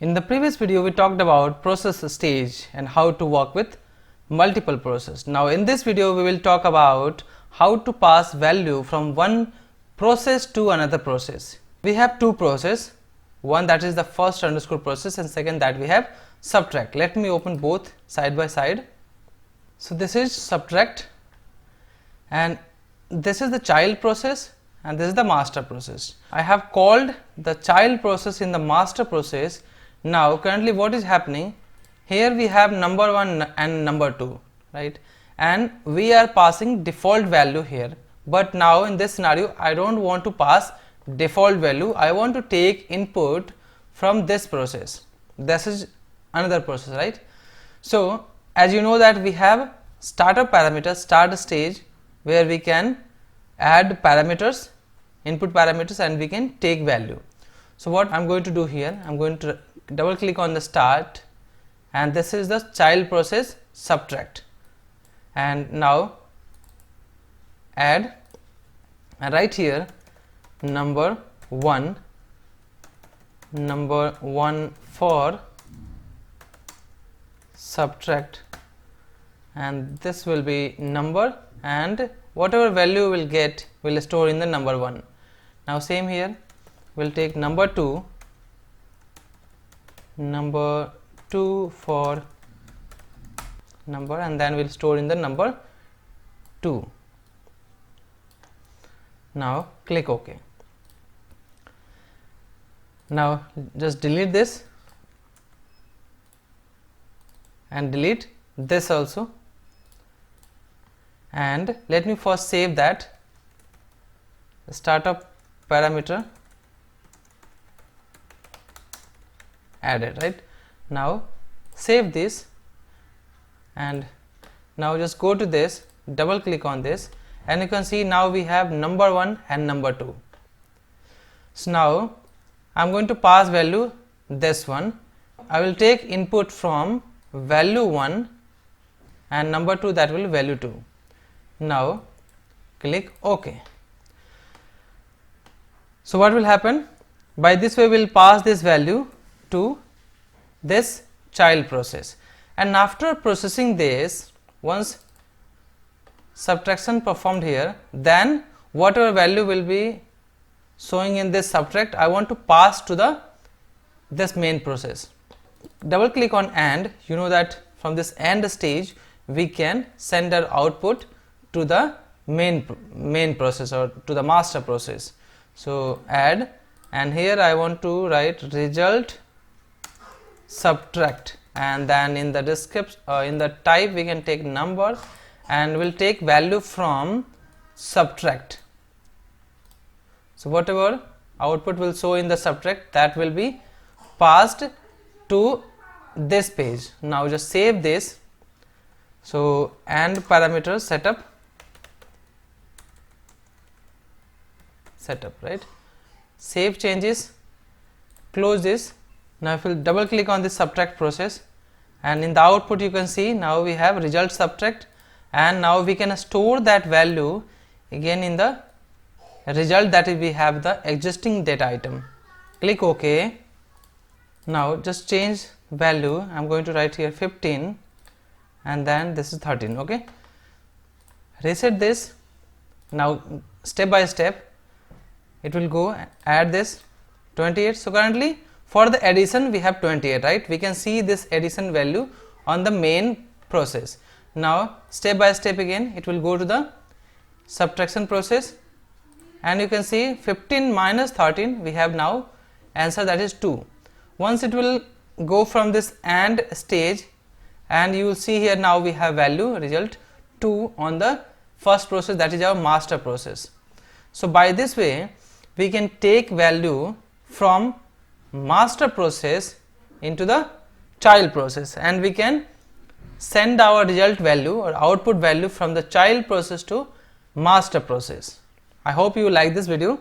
In the previous video, we talked about process stage and how to work with multiple processes. Now in this video, we will talk about how to pass value from one process to another process. We have two processes, one that is the first underscore process and second that we have subtract. Let me open both side by side. So this is subtract and this is the child process and this is the master process. I have called the child process in the master process. Now currently what is happening, here we have number 1 and number 2, right, and we are passing default value here, but now in this scenario I don't want to pass default value, I want to take input from this process. This is another process, right? So as you know that we have startup parameters, start stage, where we can add parameters, input parameters, and we can take value. So what I'm going to do here, I'm going to double click on the start and this is the child process subtract, and now add, and right here number 1 for subtract, and this will be number, and whatever value we'll get will store in the number 1. Now same here, we'll take number 2 for number, and then we'll store in the number 2. Now click OK. Now just delete this and delete this also, and let me first save that startup parameter added, right? Now save this and now just go to this, double click on this, and you can see now we have number 1 and number 2. So now I'm going to pass value this one. I will take input from value 1 and number 2, that will be value 2. Now click OK. So what will happen? By this way we will pass this value to this child process, and after processing this, once subtraction performed here, then whatever value will be showing in this subtract, I want to pass to this main process. Double click on AND. You know that from this AND stage we can send our output to the main process or to the master process. So add, and here I want to write result subtract, and then in the description in the type we can take number, and we'll take value from subtract. So whatever output will show in the subtract, that will be passed to this page. Now just save this. So and parameters setup, right, save changes, close this. Now if we double click on this subtract process, and in the output you can see now we have result subtract, and now we can store that value again in the result, that is we have the existing data item. Click OK. Now just change value, I am going to write here 15 and then this is 13. Okay, reset this. Now step by step it will go add this 28. So currently for the addition we have 28, right? We can see this addition value on the main process. Now step by step again it will go to the subtraction process, and you can see 15 minus 13, we have now answer, that is 2. Once it will go from this AND stage, and you will see here now we have value result 2 on the first process, that is our master process. So by this way we can take value from master process into the child process, and we can send our result value or output value from the child process to master process. I hope you like this video.